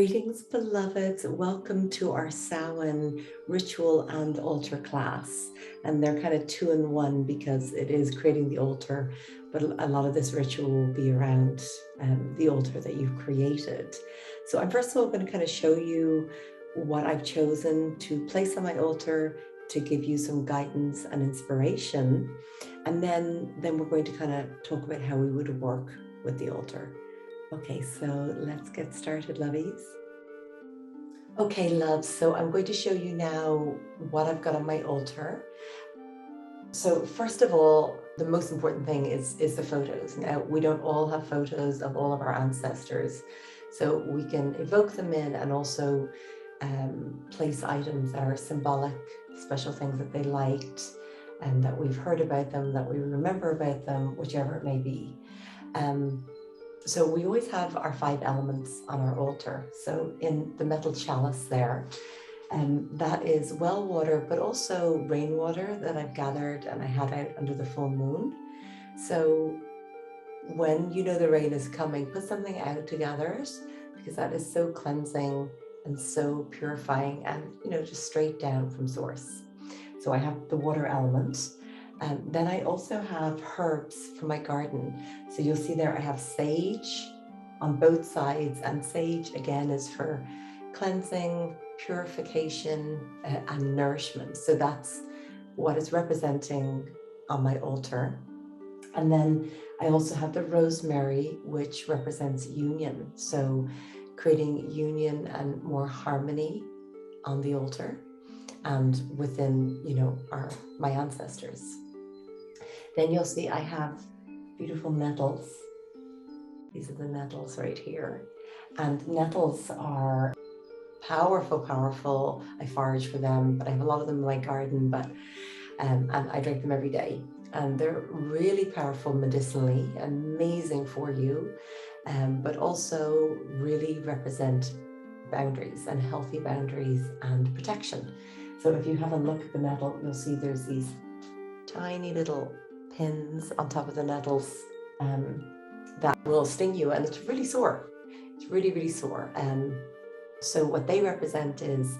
Greetings, beloveds. Welcome to our Samhain ritual and altar class. And they're kind of two in one because it is creating the altar, but a lot of this ritual will be around the altar that you've created. So I'm first of all going to kind of show you what I've chosen to place on my altar to give you some guidance and inspiration. And then we're going to kind of talk about how we would work with the altar. Okay, so let's get started, lovies. Okay, loves, so I'm going to show you now what I've got on my altar. So first of all, the most important thing is the photos. Now, we don't all have photos of all of our ancestors, so we can evoke them in and also place items that are symbolic, special things that they liked, and that we've heard about them, that we remember about them, whichever it may be. So we always have our 5 elements on our altar. So in the metal chalice there, that is well water, but also rainwater that I've gathered and I had out under the full moon. So when you know the rain is coming, put something out to gather it, because that is so cleansing and so purifying and, just straight down from source. So I have the water element. Then I also have herbs from my garden. So you'll see there I have sage on both sides, and sage again is for cleansing, purification, and nourishment. So that's what it's representing on my altar. And then I also have the rosemary, which represents union. So creating union and more harmony on the altar and within, my ancestors. Then you'll see I have beautiful nettles. These are the nettles right here. And nettles are powerful. I forage for them, but I have a lot of them in my garden, and I drink them every day. And they're really powerful medicinally, amazing for you, but also really represent boundaries and healthy boundaries and protection. So if you have a look at the nettle, you'll see there's these tiny little pins on top of the nettles that will sting you, and it's really sore. It's really sore. So what they represent is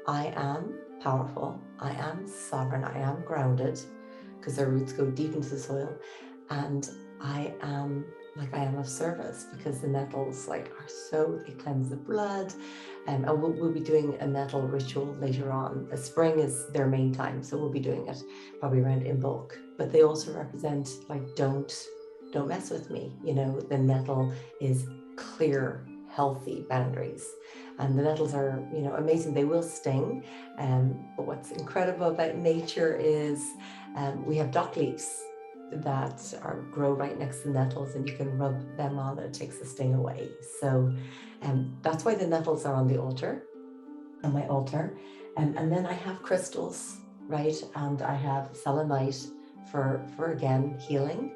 I am powerful, I am sovereign, I am grounded, because their roots go deep into the soil, and I am of service, because the nettles are they cleanse the blood. And we'll be doing a nettle ritual later on. Spring is their main time, so we'll be doing it probably around in bulk. But they also represent don't mess with me. The nettle is clear, healthy boundaries. And the nettles are, amazing. They will sting. But what's incredible about nature is we have dock leaves that grow right next to the nettles, and you can rub them on. It takes the sting away. So that's why the nettles are on the altar, on my altar. And then I have crystals, right? And I have selenite for again, healing,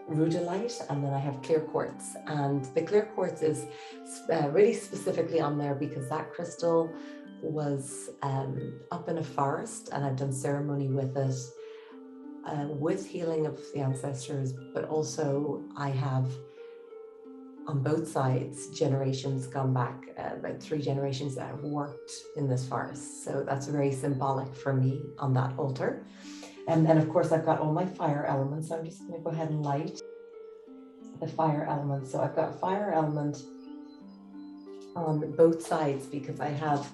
rudolite, and then I have clear quartz. And the clear quartz is really specifically on there because that crystal was up in a forest, and I've done ceremony with it, with healing of the ancestors, but also I have on both sides generations gone back, about 3 generations that have worked in this forest. So that's very symbolic for me on that altar. And then of course I've got all my fire elements. So I'm just going to go ahead and light the fire element. So I've got fire element on both sides because I have,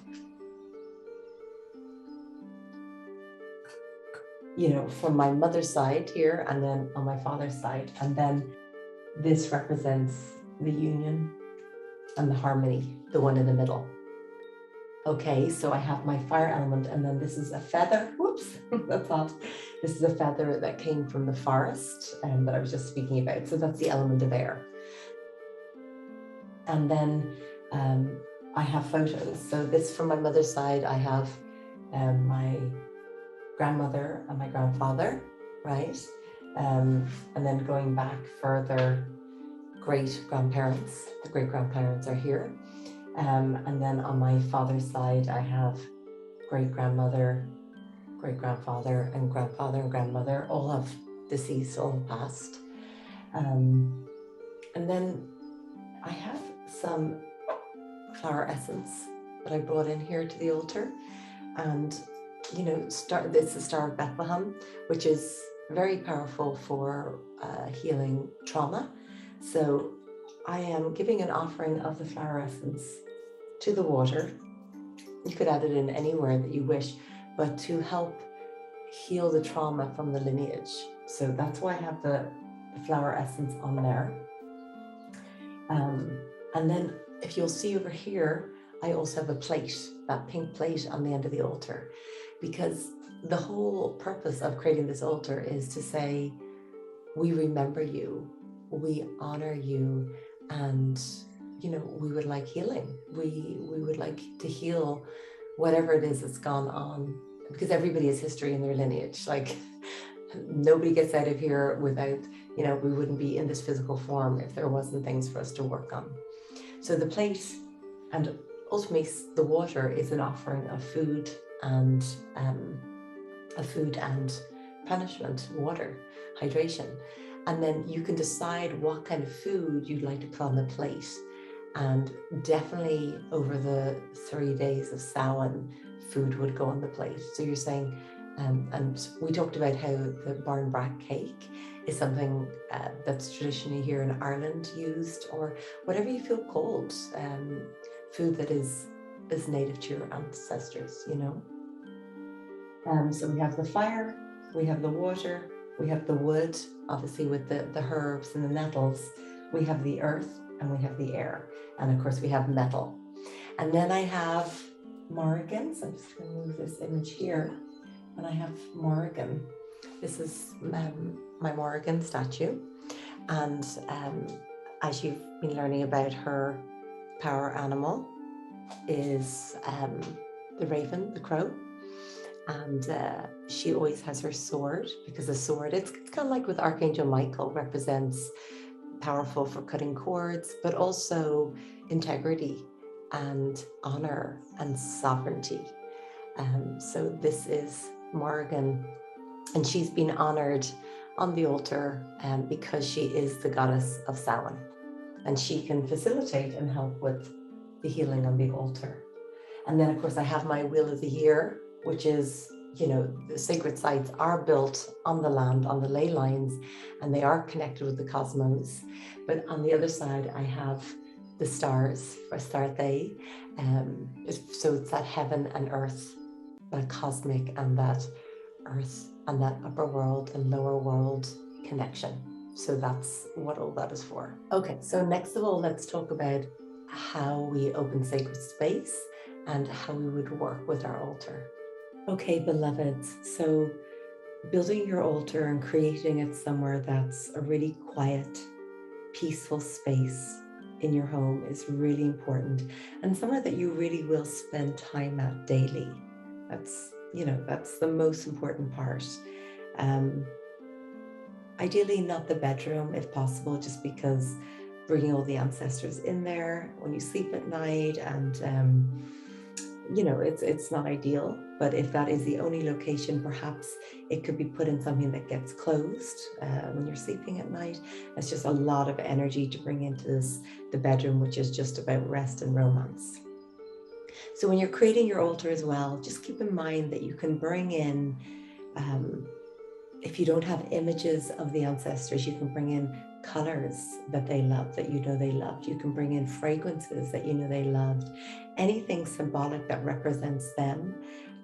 from my mother's side here, and then on my father's side. And then this represents the union and the harmony, the one in the middle. Okay, so I have my fire element, and then this is a feather. Whoops, that's off. This is a feather that came from the forest that I was just speaking about. So that's the element of air. And then I have photos. So this from my mother's side, I have my grandmother and my grandfather, right? And then going back further, great grandparents. The great grandparents are here. And then on my father's side, I have great grandmother, great grandfather, and grandfather and grandmother, all have deceased, all passed. And then I have some flower essence that I brought in here to the altar. And, you know, it's the Star of Bethlehem, which is very powerful for healing trauma. So I am giving an offering of the flower essence to the water. You could add it in anywhere that you wish, but to help heal the trauma from the lineage. So that's why I have the flower essence on there. And then if you'll see over here, I also have a plate, that pink plate on the end of the altar, because the whole purpose of creating this altar is to say, we remember you, we honor you, and, you know, we would like healing. We would like to heal whatever it is that's gone on, because everybody has history in their lineage. Like, nobody gets out of here without, you know, we wouldn't be in this physical form if there wasn't things for us to work on. So the plate and ultimately the water is an offering of food and punishment, water, hydration. And then you can decide what kind of food you'd like to put on the plate. And definitely over the 3 days of Samhain, food would go on the plate. So you're saying, and we talked about how the barnbrack cake is something that's traditionally here in Ireland used, or whatever you feel called, food that is native to your ancestors, you know. So we have the fire, we have the water, we have the wood, obviously with the herbs and the nettles, we have the earth, and we have the air, and of course we have metal. And then I have Morrigan, so I'm just going to move this image here, and I have Morrigan. This is my Morrigan statue, and as you've been learning about, her power animal is the raven, the crow, and she always has her sword, because the sword, it's kind of like with Archangel Michael, represents powerful for cutting cords, but also integrity and honor and sovereignty. So this is Morrigan, and she's been honored on the altar because she is the goddess of Samhain, and she can facilitate and help with the healing on the altar. And then of course I have my Wheel of the Year, which is, you know, the sacred sites are built on the land, on the ley lines, and they are connected with the cosmos. But on the other side, I have the stars for Astarte. So it's that heaven and earth, that cosmic and that earth and that upper world and lower world connection. So that's what all that is for. Okay, so next of all, let's talk about how we open sacred space and how we would work with our altar. Okay, beloveds, so building your altar and creating it somewhere that's a really quiet, peaceful space in your home is really important, and somewhere that you really will spend time at daily. That's, you know, that's the most important part. Ideally not the bedroom if possible, just because bringing all the ancestors in there when you sleep at night, and you know, it's not ideal. But if that is the only location, perhaps it could be put in something that gets closed when you're sleeping at night. It's just a lot of energy to bring into the bedroom, which is just about rest and romance. So when you're creating your altar as well, just keep in mind that you can bring in, if you don't have images of the ancestors, you can bring in colors that they love, that you know they loved. You can bring in fragrances that you know they loved, anything symbolic that represents them.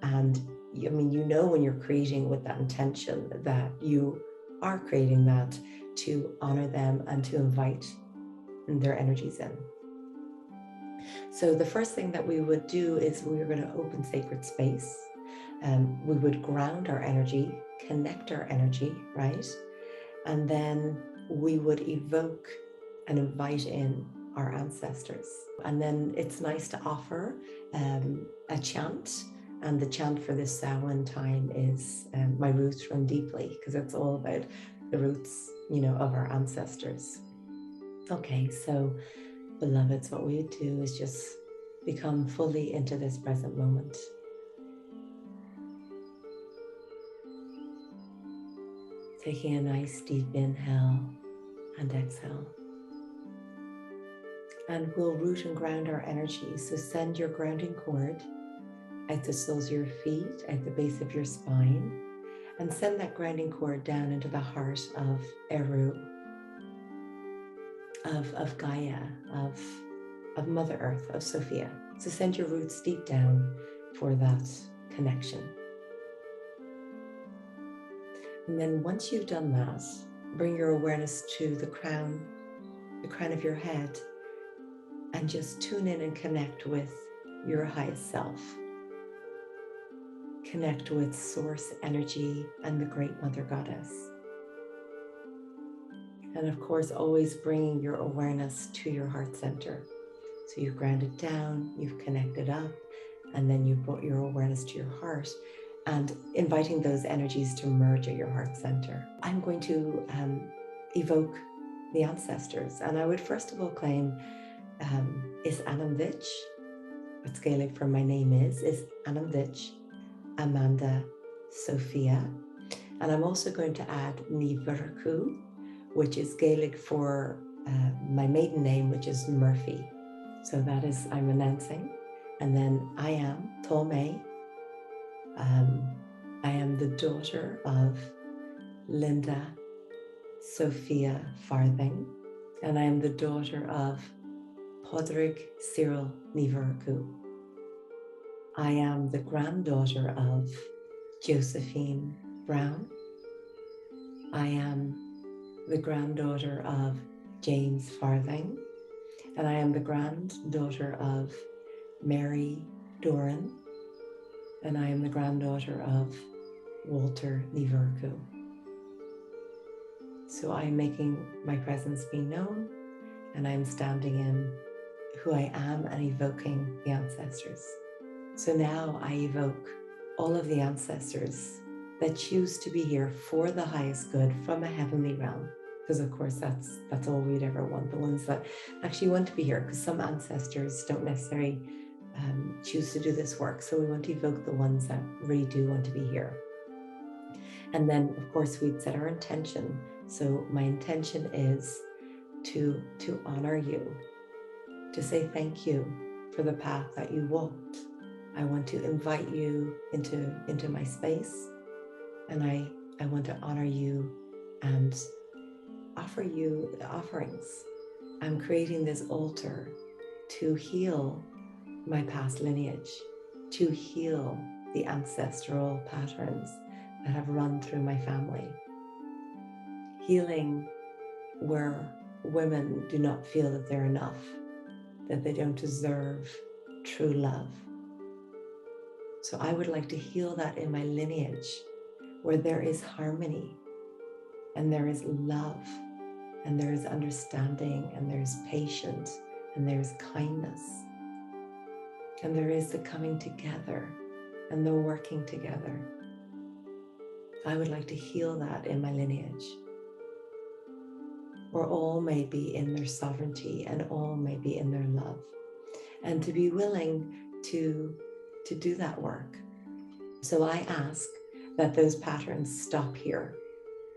And I mean, you know, when you're creating with that intention, that you are creating that to honor them and to invite their energies in. So the first thing that we would do is we were going to open sacred space. We would ground our energy, connect our energy, right? And then we would evoke and invite in our ancestors. And then it's nice to offer a chant. And the chant for this Samhain time is My Roots Run Deeply, because it's all about the roots, you know, of our ancestors. Okay, so beloveds, what we would do is just become fully into this present moment. Taking a nice deep inhale and exhale. And we'll root and ground our energy. So send your grounding cord at the soles of your feet, at the base of your spine, and send that grounding cord down into the heart of Eru, of Gaia, of Mother Earth, of Sophia. So send your roots deep down for that connection. And then once you've done that, bring your awareness to the crown of your head, and just tune in and connect with your highest self. Connect with source energy and the great Mother Goddess. And of course, always bringing your awareness to your heart center. So you've grounded down, you've connected up, and then you've brought your awareness to your heart and inviting those energies to merge at your heart center. I'm going to evoke the ancestors, and I would first of all claim is Anamdich, what's Gaelic for my name is Anamdich, Amanda, Sophia. And I'm also going to add Nivaraku, which is Gaelic for my maiden name, which is Murphy. So that is, I'm announcing. And then I am Tome. I am the daughter of Linda Sophia Farthing, and I am the daughter of Podrick Cyril Nivaraku. I am the granddaughter of Josephine Brown. I am the granddaughter of James Farthing, and I am the granddaughter of Mary Doran, and I am the granddaughter of Walter Nivaraku. So I am making my presence be known, and I am standing in who I am and evoking the ancestors. So now I evoke all of the ancestors that choose to be here for the highest good from a heavenly realm. Because of course that's all we'd ever want, the ones that actually want to be here, because some ancestors don't necessarily choose to do this work. So we want to evoke the ones that really do want to be here. And then of course we'd set our intention. So my intention is to honor you, to say thank you for the path that you walked. I want to invite you into my space, and I want to honor you and offer you the offerings. I'm creating this altar to heal my past lineage, to heal the ancestral patterns that have run through my family. Healing where women do not feel that they're enough, that they don't deserve true love. So I would like to heal that in my lineage, where there is harmony, and there is love, and there is understanding, and there's patience, and there's kindness, and there is the coming together and the working together. I would like to heal that in my lineage, where all may be in their sovereignty and all may be in their love, and to be willing to do that work. So I ask that those patterns stop here.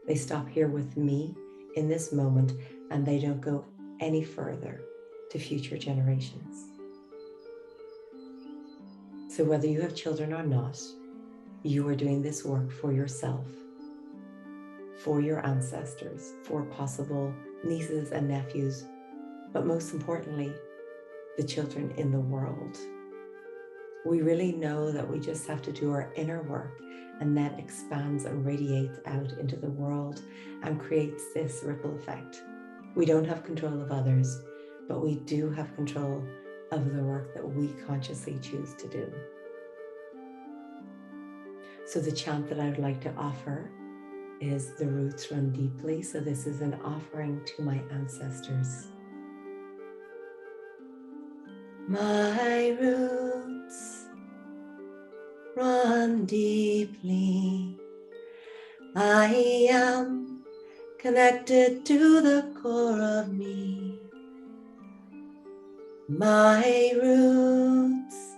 They stop here with me in this moment, and they don't go any further to future generations. So whether you have children or not, you are doing this work for yourself, for your ancestors, for possible nieces and nephews, but most importantly, the children in the world. We really know that we just have to do our inner work, and that expands and radiates out into the world and creates this ripple effect. We don't have control of others, but we do have control of the work that we consciously choose to do. So the chant that I would like to offer is "The Roots Run Deeply." So this is an offering to my ancestors. My roots run deeply. I am connected to the core of me. My roots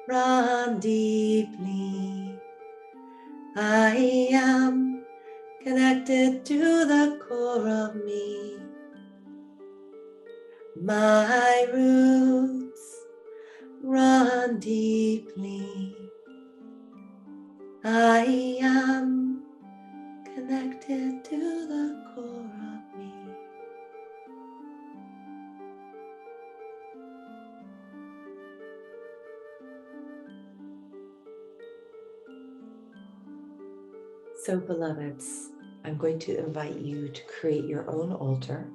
run deeply. I am connected to the core of me. My roots run deeply. I am connected to the core of me. So, beloveds, I'm going to invite you to create your own altar,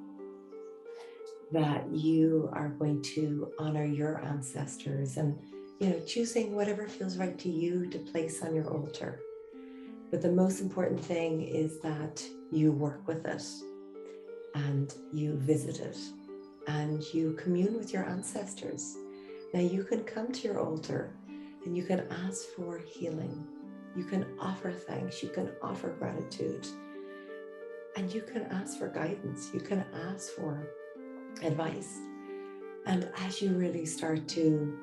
that you are going to honor your ancestors and, choosing whatever feels right to you to place on your altar. But the most important thing is that you work with it and you visit it and you commune with your ancestors. Now you can come to your altar and you can ask for healing. You can offer thanks. You can offer gratitude. And you can ask for guidance. You can ask for advice. And as you really start to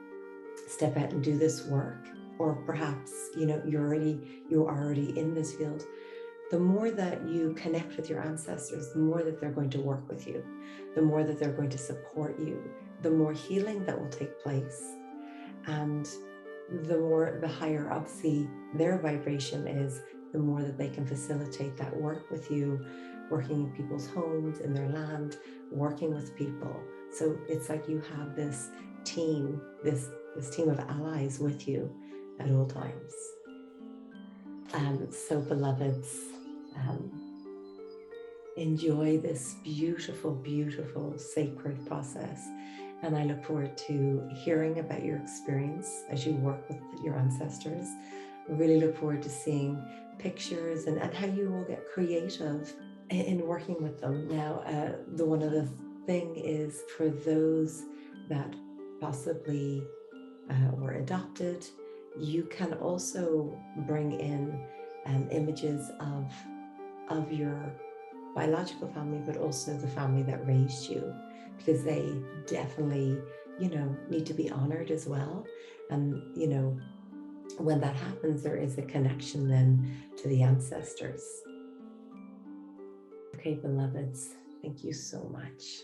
step out and do this work, or perhaps, you're already in this field, the more that you connect with your ancestors, the more that they're going to work with you, the more that they're going to support you, the more healing that will take place. And the higher, obviously, their vibration is, the more that they can facilitate that work with you, working in people's homes, in their land, working with people. So it's like you have this team, this team of allies with you at all times. So beloveds, enjoy this beautiful, beautiful sacred process. And I look forward to hearing about your experience as you work with your ancestors. I really look forward to seeing pictures and how you will get creative in working with them. Now, one other thing is, for those that possibly were adopted, you can also bring in images of your biological family, but also the family that raised you, because they definitely, need to be honored as well. And, when that happens, there is a connection then to the ancestors. Okay, beloveds, thank you so much.